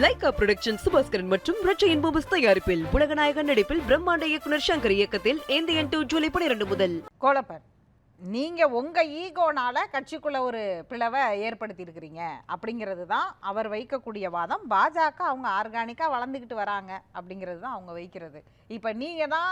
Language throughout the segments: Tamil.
லைகா புரொடக்ஷன் சுபாஸ்கரன் மற்றும் ரட்சையின் பூபஸ் தயாரிப்பில் உலகநாயகன் நடிப்பில் பிரம்மாண்ட இயக்குனர் சங்கர் இயக்கத்தில் ஏந்தியன் 2 ஜூலை 12 முதல். கோலப்பர், நீங்க உங்க ஈகோனால கட்சிக்குள்ள ஒரு பிளவை ஏற்படுத்தி இருக்கிறீங்க அப்படிங்கிறது தான் அவர் வைக்கக்கூடிய வாதம். பாஜக அவங்க ஆர்கானிக்கா வளர்ந்துக்கிட்டு வராங்க அப்படிங்கிறது தான் அவங்க வைக்கிறது. இப்ப நீங்க தான்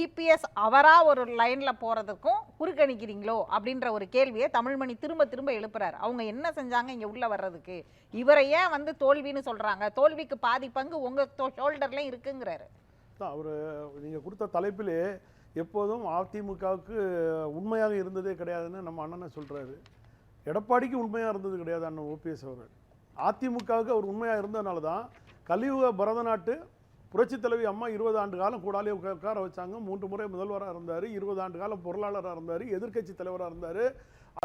இபிஎஸ் அவரா ஒரு லைன்ல போறதுக்கும் குறுக்கணிக்கிறீங்களோ அப்படின்ற ஒரு கேள்வியை தமிழ்மணி திரும்ப திரும்ப எழுப்புறாரு. அவங்க என்ன செஞ்சாங்க இங்க உள்ள வர்றதுக்கு? இவரை ஏன் வந்து தோல்வின்னு சொல்றாங்க? தோல்விக்கு பாதி பங்கு உங்க ஷோல்டர்ல இருக்குங்கிறாரு. அவர் நீங்கள் கொடுத்த தலைப்பிலே எப்போதும் அதிமுகவுக்கு உண்மையாக இருந்ததே கிடையாதுன்னு நம்ம அண்ணனை சொல்கிறாரு. எடப்பாடிக்கு உண்மையாக இருந்தது கிடையாது அண்ணன் ஓபிஎஸ் அவர்கள். அதிமுகவுக்கு அவர் உண்மையாக இருந்ததுனால தான் கலியுக பரதநாட்டு புரட்சி தலைவி அம்மா 20 ஆண்டு காலம் கூடாலே உட்கார வச்சாங்க. 3 முறை முதல்வராக இருந்தார், 20 ஆண்டு காலம் பொருளாளராக இருந்தார், எதிர்க்கட்சி தலைவராக இருந்தார்.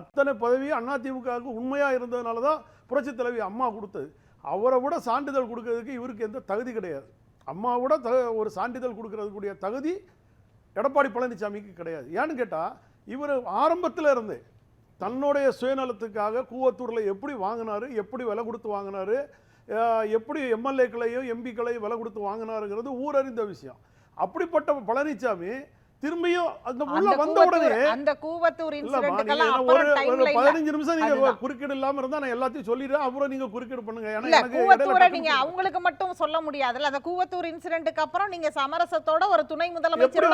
அத்தனை பதவியும் அதிமுகவுக்கு உண்மையாக இருந்ததுனால தான் புரட்சி தலைவி அம்மா கொடுத்தது. அவரை விட சான்றிதழ் கொடுக்கறதுக்கு இவருக்கு எந்த தகுதி கிடையாது. அம்மாவோட ஒரு சான்றிதழ் கொடுக்கறதுக்குரிய தகுதி எடப்பாடி பழனிசாமிக்கு கிடையாது. ஏன்னு கேட்டால் இவர் ஆரம்பத்தில் இருந்து தன்னுடைய சுயநலத்துக்காக கூவத்தூரில் எப்படி வாங்கினார், எப்படி விலை கொடுத்து வாங்கினார், எப்படி எம்எல்ஏக்களையும் எம்பிக்களையும் விலை கொடுத்து வாங்கினாருங்கிறது ஊரறிந்த விஷயம். அப்படிப்பட்ட பழனிசாமி திரும்பியும் அந்த உள்ள வந்த உடனே அந்த கூவத்தூர் ஒரு 15 நிமிஷம் நீங்க குறுக்கீடு இல்லாம இருந்தா நான் எல்லாத்தையும் சொல்லிடுறேன், அப்புறம் நீங்க குறுக்கீடு பண்ணுங்க. நீங்க அவங்களுக்கு மட்டும் சொல்ல முடியாதுல்ல. அந்த கூவத்தூர் இன்சிடென்ட்க்கு அப்புறம் நீங்க சமரசத்தோட ஒரு துணை முதலமைச்சர்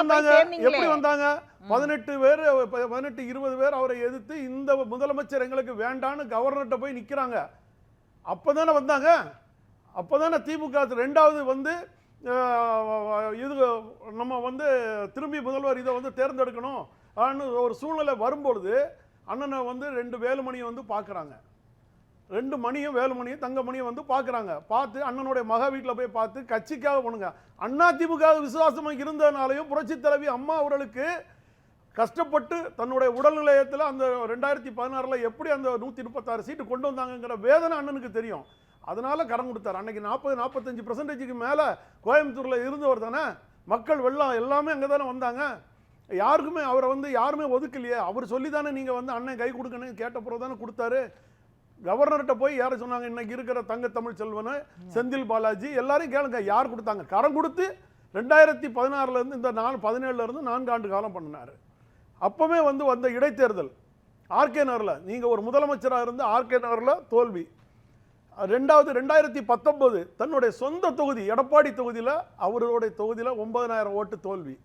எப்படி வந்தாங்க? 18 பேர் 18-20 பேர் அவரை எதிர்த்து இந்த முதலமைச்சர் எங்களுக்கு வேண்டான்னு கவர்னர்கிட்ட போய் நிக்கிறாங்க. அப்போதானே வந்தாங்க. அப்போதானே திமுக ரெண்டாவது வந்து இது நம்ம வந்து திரும்பி முதல்வர் இதை வந்து தேர்ந்தெடுக்கணும் ஒரு சூழ்நிலை வரும்பொழுது அண்ணனை வந்து 2 வேலுமணியை வந்து பார்க்குறாங்க. 2 மணியும் வேலுமணியும் தங்கமணியும் வந்து பார்க்குறாங்க. பார்த்து அண்ணனுடைய மக வீட்டில் போய் பார்த்து கட்சிக்காக பண்ணுங்க. அண்ணா திமுக விசுவாசமாக இருந்ததுனாலையும் புரட்சி தலைவி அம்மா அவர்களுக்கு கஷ்டப்பட்டு தன்னுடைய உடல்நிலையத்தில் அந்த 2016 எப்படி அந்த 136 சீட்டு கொண்டு வந்தாங்கிற வேதனை அண்ணனுக்கு தெரியும். அதனால கடன் கொடுத்தார். அன்னைக்கு 40-45% மேலே கோயம்புத்தூரில் இருந்தவர் தானே. மக்கள் வெள்ளம் எல்லாமே அங்கே தானே வந்தாங்க. யாருக்குமே அவரை வந்து யாருமே ஒதுக்கலையே. அவர் சொல்லி தானே நீங்கள் வந்து அண்ணன் கை கொடுக்கணும்னு கேட்ட பிறகு தானே கொடுத்தாரு. கவர்னர்கிட்ட போய் யாரை சொன்னாங்க? இன்னைக்கு இருக்கிற தங்க தமிழ் செல்வன், செந்தில் பாலாஜி எல்லாரையும் கேளுங்க யார் கொடுத்தாங்க. கடன் கொடுத்து 2016 இந்த 17 4 ஆண்டு காலம் பண்ணினார். அப்பவே வந்து வந்த இடைத்தேர்தல் ஆர்கே நகரில் நீங்கள் ஒரு முதலமைச்சராக இருந்து ஆர்கே நகரில் தோல்வி. ரெண்டாவது 2019 தன்னுடைய சொந்த தொகுதி எடப்பாடி தொகுதியில் அவருடைய தொகுதியில் 9000 ஓட்டு தோல்வி.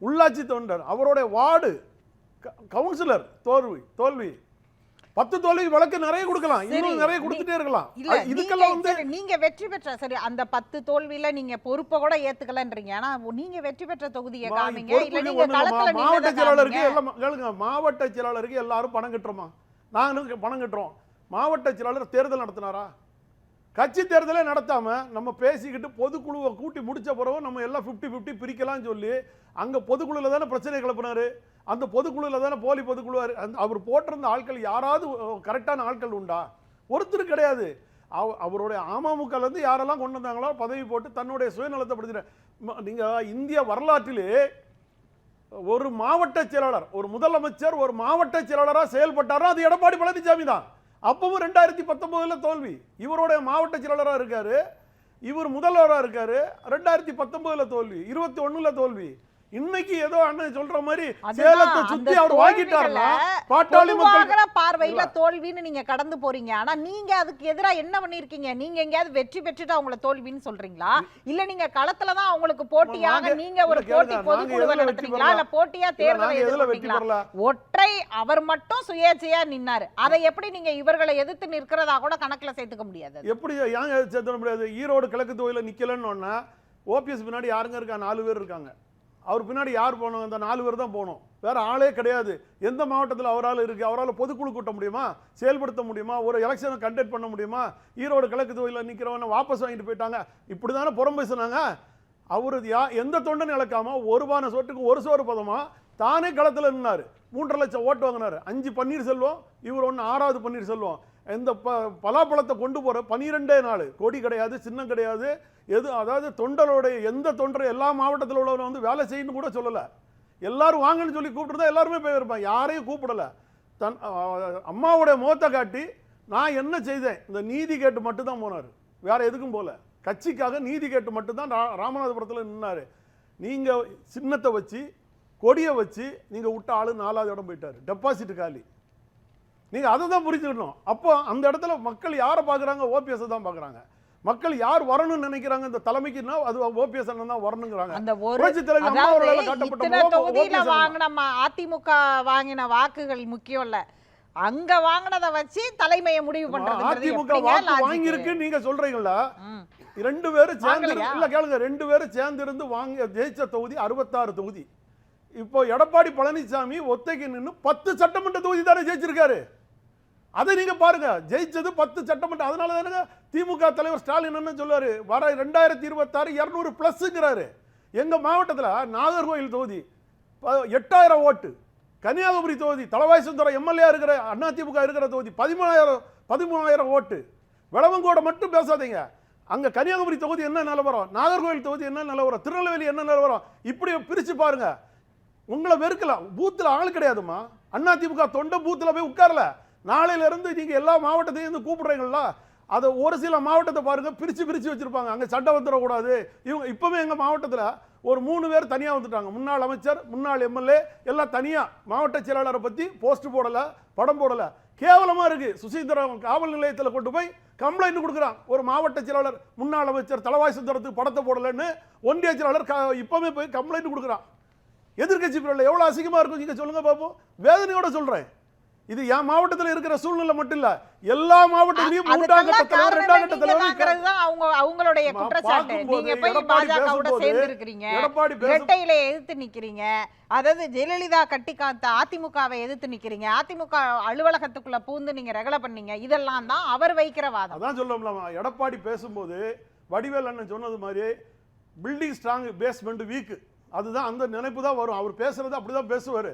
உள்ளாட்சி தொண்டர் அவருடைய வார்டு கவுன்சிலர் தோல்வி. 10 தோல்வி வழக்கு நிறைய கொடுக்கலாம், இன்னும் நிறைய கொடுத்துட்டே இருக்கலாம். இதுக்கெல்லாம் வந்து நீங்க வெற்றி பெற்ற சரி அந்த 10 தோல்வியில நீங்க பொறுப்பை கூட ஏத்துக்கலன்றீங்க. ஆனா நீங்க வெற்றி பெற்ற தொகுதியை காமிங்க. இல்ல நீங்க களத்துல மாவட்ட செயலாளருக்கு எல்லாம் கேளுங்க. மாவட்ட செயலாளருக்கு எல்லாரும் பணம் கட்டுறோமா? நாங்களும் பணம் கட்டுறோம். மாவட்ட செயலாளர் தேர்தல் நடத்தினாரா? கட்சி தேர்தலே நடத்தாம நம்ம பேசிக்கிட்டு பொதுக்குழுவை கூட்டி முடிச்ச பிறகு நம்ம எல்லாம் 50-50 பிரிக்கலாம் சொல்லி அங்க பொதுக்குழுல தானே பிரச்சனை கிளப்பினாரு. அந்த பொதுக்குழுல தானே போலி பொதுக்குழு அவர் போட்டிருந்த ஆட்கள் யாராவது கரெக்டான ஆட்கள் உண்டா? ஒருத்தர் கிடையாது. அவருடைய அமமுக இருந்து யாரெல்லாம் கொண்டு வந்தாங்களோ பதவி போட்டு தன்னுடைய சுயநலத்தை படுத்தின. நீங்க இந்திய வரலாற்றிலே ஒரு மாவட்ட செயலாளர் ஒரு முதலமைச்சர் ஒரு மாவட்ட செயலாளராக செயல்பட்டாரோ அது எடப்பாடி பழனிசாமி தான். அப்பவும் 2019 தோல்வி. இவருடைய மாவட்ட செயலாளராக இருக்காரு, இவர் முதல்வராக இருக்காரு. 2019 தோல்வி, 21 தோல்வி. இன்னைக்கு ஏதோ அண்ணன் சொல்ற மாதிரி சேலத்தை சுத்தி அவர் வாங்கிட்டாருன்னா பாட்டாளி மக்கள் பார்வையில தோல்வின்னு நீங்க கடந்து போறீங்க. ஆனா நீங்க அதுக்கு எதிரா என்ன பண்ணிருக்கீங்க? நீங்க எங்கயாவது வெற்றி பெற்றுட்டு அவங்கள தோல்வின்னு சொல்றீங்களா? இல்ல நீங்க களத்துல தான் அவங்களுக்கு போட்டியாக நீங்க ஒரு போட்டி பொதுக்குழுவை நடத்துறீங்களா? இல்ல போட்டியா தேர்தலை எதிர்கொண்டீங்களா? ஒற்றை அவர் மட்டும் சுயேட்சையா நின்னாரு. அதை எப்படி நீங்க இவர்களை எதிர்த்து நிற்கிறதா கூட கணக்குல சேர்த்துக்க முடியாது? எப்படி ஏன் சேர்த்துக்க முடியாது? ஈரோடு கிழக்கு தொகுதியில நிக்கலன்னு ஓபிஎஸ் பின்னாடி யாருங்க இருக்கா? 4 பேர் இருக்காங்க. அவர் பின்னாடி யார் போகணும்? அந்த 4 பேர் தான் போகணும். வேற ஆளே கிடையாது. எந்த மாவட்டத்தில் அவரால் இருக்கு? அவரால் பொதுக்குழு கூட்ட முடியுமா? செயல்படுத்த முடியுமா? ஒரு எலெக்ஷனை கண்டக்ட் பண்ண முடியுமா? ஈரோடு கிழக்கு தொகுதியில் நிற்கிறவன வாபஸ் வாங்கிட்டு போயிட்டாங்க. இப்படி தானே புறம் பேசுனாங்க. அவரு எந்த தொண்டன் இழக்காம ஒரு பானை சோட்டுக்கு ஒரு சோறு பதமா தானே களத்தில் நின்னாரு. 3.5 லட்சம் ஓட்டு வாங்கினாரு. 5 பன்னீர்செல்வம், இவர் 6வது பன்னீர்செல்வம். இந்த பலாப்பழத்தை கொண்டு போற 12 நாள் கொடி கிடையாது, சின்னம் கிடையாது, எது அதாவது தொண்டருடைய எந்த தொண்டர் எல்லா மாவட்டத்தில் உள்ளவரை வந்து வேலை செய்யணும் கூட சொல்லலை. எல்லாரும் வாங்கன்னு சொல்லி கூப்பிட்டுருந்தா எல்லாருமே போயிருப்பாங்க. யாரையும் கூப்பிடலை. அம்மாவுடைய முகத்தை காட்டி நான் என்ன செய்தேன் இந்த நீதி கேட்டு மட்டும்தான் போனார். வேற எதுக்கும் போல. கட்சிக்காக நீதி கேட்டு மட்டும்தான் ராமநாதபுரத்தில் நின்னாரு. நீங்க சின்னத்தை வச்சு கொடியை வச்சு நீங்க விட்ட ஆளு 4வது இடம் போயிட்டாரு, டெபாசிட் காலி. நீங்க அதை தான் புரிஞ்சுக்கணும். அப்போ அந்த இடத்துல மக்கள் யாரை பார்க்குறாங்க? ஓபிஎஸ் தான் பார்க்குறாங்க. மக்கள் யார் வரணும்னு நினைக்கிறாங்க இந்த தலைமைக்குன்னா அது ஓபிஎஸ் தான் வரணுங்கிறாங்க. அந்த ஒரு புரட்சி தலைவி அம்மா அவர்களால் காட்டப்பட்ட தொகுதியில வாங்கின அதிமுக வாங்கின வாக்குகள் முக்கியம் இல்ல, அங்க வாங்கினதை வச்சு தலைமையை முடிவு பண்றது. அதிமுக வாக்கு வாங்கி இருக்கு நீங்க சொல்றீங்களா? 2 பேரும் சேர்ந்து இல்ல கேளுங்க, 2 பேரும் சேர்ந்து இருந்து வாங்கி ஜெயிச்ச தொகுதி 66 தொகுதி. இப்போ எடப்பாடி பழனிசாமி ஒத்தைக்கு நின்று 10 சட்டமன்ற தொகுதி தானே ஜெயிச்சிருக்காரு. அதை நீங்க பாருங்க, ஜெயிச்சது 10 சட்டமன்ற. அதனால தானே திமுக தலைவர் ஸ்டாலின் என்ன சொல்லுவாரு, வர 2026 200 பிளஸ்ங்கிறாரு. எங்க மாவட்டத்தில் நாகர்கோவில் தொகுதி 8000 ஓட்டு, கன்னியாகுமரி தொகுதி தளவாய் சுந்தரம் எம்எல்ஏ இருக்கிற அதிமுக இருக்கிற தொகுதி 13,000 ஓட்டு. விளவங்கோட மட்டும் பேசாதீங்க, அங்க கன்னியாகுமரி தொகுதி என்ன நிலவரம், நாகர்கோவில் தொகுதி என்ன நிலவரம், திருநெல்வேலி என்ன நிலவரம், இப்படி பிரிச்சு பாருங்க. உங்களை வெறுக்கலாம், பூத்துல ஆள் கிடையாதுமா. அதிமுக தொண்டை பூத்துல போய் உட்காரல. நாளையில இருந்து நீங்க எல்லா மாவட்டத்தையும் இருந்து கூப்பிடுறீங்களா, அதை ஒரு சில மாவட்டத்தை பாருங்க பிரிச்சு வச்சிருப்பாங்க. அங்க சண்டை வந்துடக்கூடாது. இவங்க இப்பவே எங்க மாவட்டத்தில் ஒரு 3 பேர் தனியா வந்துட்டாங்க. முன்னாள் அமைச்சர், முன்னாள் எம்எல்ஏ எல்லாம் தனியா. மாவட்ட செயலாளரை பத்தி போஸ்ட் போடல, படம் போடல. கேவலமா இருக்கு. சுசீந்திரம் காவல் நிலையத்தில் கொண்டு போய் கம்ப்ளைண்ட் கொடுக்குறான். ஒரு மாவட்ட செயலாளர், முன்னாள் அமைச்சர் தளவாய் சுந்தரத்துக்கு படத்தை போடலன்னு ஒன்றிய செயலாளர் இப்பவே போய் கம்ப்ளைண்ட் கொடுக்குறான். எதிர்கட்சி பிரிவில் எவ்வளவு அசிங்கமா இருக்கும் நீங்க சொல்லுங்க பாப்போம். வேதனையோட சொல்றேன். இது என் மாவட்டத்தில் இருக்கிற சூழ்நிலை மட்டும் இல்ல, எல்லா மாவட்டத்திலையும் 2ஆம் கட்ட தலைவர் 2ஆம் கட்ட தலைவர் அவங்களுடைய குற்றச்சாட்டு. நீங்க போய் பாஜகவோட சேர்ந்து இருக்கீங்க, இரட்டையில எதிர்த்து நிக்கிறீங்க. அதாவது ஜெயலலிதா கட்டி காத்த அதிமுகவை எதிர்த்து நிக்கிறீங்க, அதிமுக அலுவலகத்துக்குள்ள பூந்து நீங்க ரகலை பண்ணீங்க. இதெல்லாம் தான் அவர் வைக்கிற வாதம். அதான் சொல்லலாமா. எடப்பாடி பேசும்போது வடிவேல் அண்ணன் சொன்னது மாதிரி பில்டிங் ஸ்ட்ராங் பேஸ்மெண்ட் வீக், அதுதான் அந்த நினைப்பு தான் வரும். அவர் பேசுறது அப்படிதான் பேசுவார்.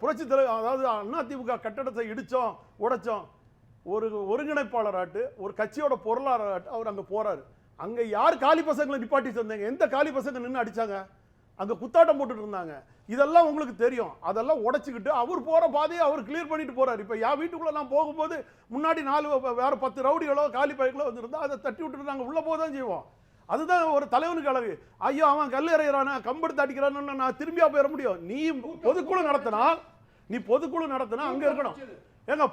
புரட்சி தலைவர் அதாவது அதிமுக கட்டடத்தை இடிச்சோம் உடைச்சோம், ஒரு ஒருங்கிணைப்பாளராட்டு ஒரு கட்சியோட பொருளாளராட்டு அவர் அங்க போறாரு. அங்க யார் காலி பசங்களை நிப்பாட்டி சொன்னாங்க? எந்த காலி பசங்க நின்று அடிச்சாங்க? அங்க குத்தாட்டம் போட்டுட்டு இருந்தாங்க. இதெல்லாம் உங்களுக்கு தெரியும். அதெல்லாம் உடைச்சுக்கிட்டு அவர் போற பாதையை அவர் கிளியர் பண்ணிட்டு போறாரு. இப்ப என் வீட்டுக்குள்ள நான் போகும்போது முன்னாடி 4 வேற 10 ரவுடிகளோ காலி பைகளோ வந்திருந்தா அதை தட்டி விட்டுட்டு நாங்கள் உள்ள போதான் செய்வோம். அதுதான் ஒரு தலைவனுக்கு அழகு. ஐயோ அவன் கல் எறிகிறானா கம்பெடுத்து அடிக்கிறான்னு நான் திரும்பியா போயிட முடியும்? நீ பொதுக்குழு நடத்தினா அங்க இருக்கணும். ஏங்க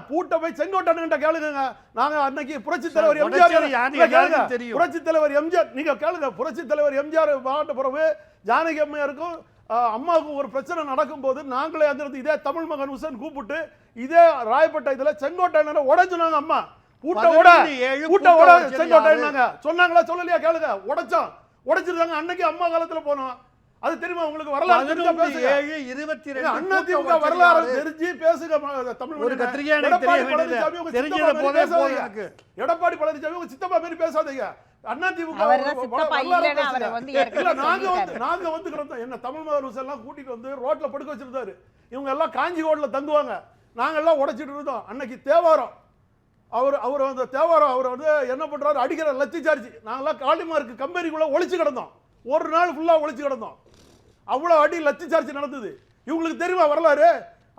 பூட்டை போய் செங்கோட்டையன்கிட்ட கேளுங்க. நாங்க அன்னைக்கு புரட்சி தலைவர் எம்ஜிஆர் நீங்க கேளுங்க. புரட்சி தலைவர் எம்ஜிஆர் மாவட்ட பிறகு ஜானகி அம்மையாருக்கும் அம்மாவுக்கும் ஒரு பிரச்சனை நடக்கும் போது நாங்களே அந்த இதே தமிழ் மகன் உசன் கூப்பிட்டு இதே ராயப்பட்ட இதுல செங்கோட்டையனை உடைச்சுனாங்க. அம்மா சொன்னாங்களா சொல்லலையா கேளுங்க. உடைச்சிருக்காங்க. அன்னைக்கு அம்மா காலத்துல போனோம். அது தெரியுமா உங்களுக்கு? வரலாறு தெரிஞ்சு பேசுங்க. எடப்பாடி பழனிசாமி உங்க சித்தப்பா மாரி பேசாதீங்க. நாங்க வந்து என்ன தமிழ் மகன் எல்லாம் கூட்டிட்டு வந்து ரோட்ல படுக்க வச்சிருந்தாரு. இவங்க எல்லாம் காஞ்சிகோட்ல தங்குவாங்க. நாங்க எல்லாம் உடைச்சிட்டு இருந்தோம். அன்னைக்கு தேவாரம் அவர் வந்து தேவாரம் அவர் வந்து என்ன பண்றாரு, அடிக்கிற லட்சி சார்ஜ். நாங்கெல்லாம் காளிமார்க்கு கம்பெனிக்குள்ள ஒளிச்சு கிடந்தோம். ஒரு நாள் ஃபுல்லா ஒளிச்சு கிடந்தோம். அவ்வளவு அடி லட்சி சார்ஜ் நடந்தது. இவங்களுக்கு தெரியுமா வரலாறு?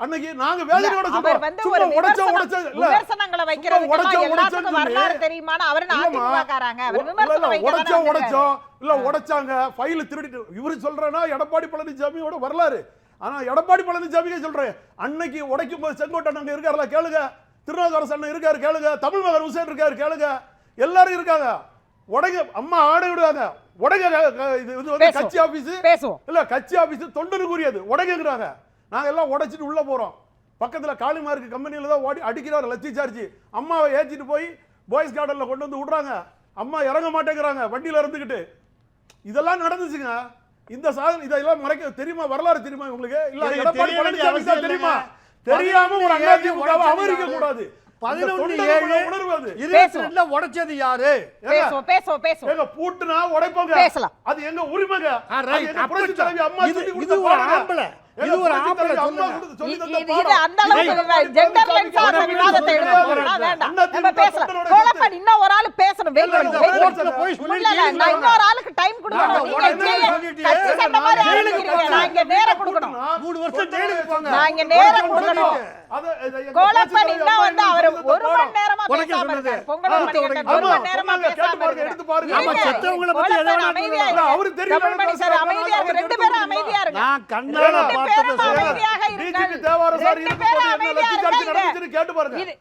அன்னைக்கு நாங்க வேதனையோட சொல்றோம். உடைச்சாங்க ஃபைல் திருடிட்டு இவரு சொல்றேன்னா எடப்பாடி பழனிசாமியோட வரலாறு. ஆனா எடப்பாடி பழனிசாமியே சொல்றேன், அன்னைக்கு உடைக்கும் போது செங்கோட்டையன் அங்க இருக்காருல கேளுங்க, திருநாவுக்கரசு அண்ணன் இருக்காரு கேளுங்க, தமிழ் மகன் உசேன் இருக்காரு கேளுங்க, எல்லாரும் இருக்காங்க. உடைங்க அம்மா ஆடை விடுவாங்க. உடைங்க இது வந்து கட்சி ஆபீஸ் இல்ல, கட்சி ஆபீஸ் தொண்டனுக்குரியது. உடைங்கிறாங்க. நாங்க எல்லாம் உடைச்சிட்டு உள்ள போறோம். பக்கத்துல காளிமார்க்கு கம்பெனியில தான் ஓடி அடிக்கிறாரு லட்சி சார்ஜ். அம்மாவை ஏற்றிட்டு போய் பாய்ஸ் கார்டன்ல கொண்டு வந்து விடுறாங்க. அம்மா இறங்க மாட்டேங்கிறாங்க வண்டியில இருந்துகிட்டு. இதெல்லாம் நடந்துச்சுங்க. இந்த சாதனை இதெல்லாம் மறைக்க தெரியுமா? வரலாறு தெரியுமா உங்களுக்கு? இல்ல எடப்பாடி பழனிசாமி தான் தெரியுமா? தெரியாம ஒரு அதிமுகவை அமெரிக்க கூடாது. 11/7 உடைச்சது யாரு? பூட்டுனா உடைப்பாங்க. அது எங்க உரிமைங்க. புரட்சி தலைவி அம்மா சொல்லி கொடுத்த பாருங்க. இது ஒரு ஆம்பளை அம்மா சொல்லுங்க. கொடுத்து சொல்லி தந்த இது பாடம். அந்த அளவுக்கு ஜெண்டர்லெஸ் சார்ந்த விவாதத்தை எடுக்கணும். வேண்டாம். நம்ம பேசலாம். கோலப்பன் இன்னும் ஒரு ஆள் பேசணும். வெயிட் பண்ணுங்க. கோர்ட்ல போய் இல்ல இல்ல நான் இன்னொரு ஆளுக்கு டைம் கொடுக்கணும். நீங்க கட்சி சண்டை மாதிரி ஆரம்பிக்கிறீங்க. நான் இங்க நேரம் கொடுக்கணும். 3 வருஷம் ஜெயிலுக்கு போங்க. நான் இங்க நேரம் கொடுக்கணும். கோலப்பன் இன்னும் வந்து அவர் 1 மணி நேரமா உனக்கு பேசாம சொன்னது. இருக்காரு. பொங்கல் மணிகண்டன் 1 மணி நேரமா பேசாம இருக்காரு. எடுத்து பாருங்க. ஆமா, செத்தவங்கள பத்தி எதை வேணா அமைதியா சொல்லலாம். இருங்க. அவரு தெரியும். தமிழ்மணி சார் அமைதியா இருங்க. 2 பேரும் அமைதியா இருங்க. நான் கண்ணால 2 பார்த்தத பேரும் சொல்றேன். அமைதியாக இருங்க. டிஜிபி தேவாரம் சார் 2 பேரும் அமைதியா நடந்துச்சுன்னு கேட்டு இருங்க. பாருங்க. இது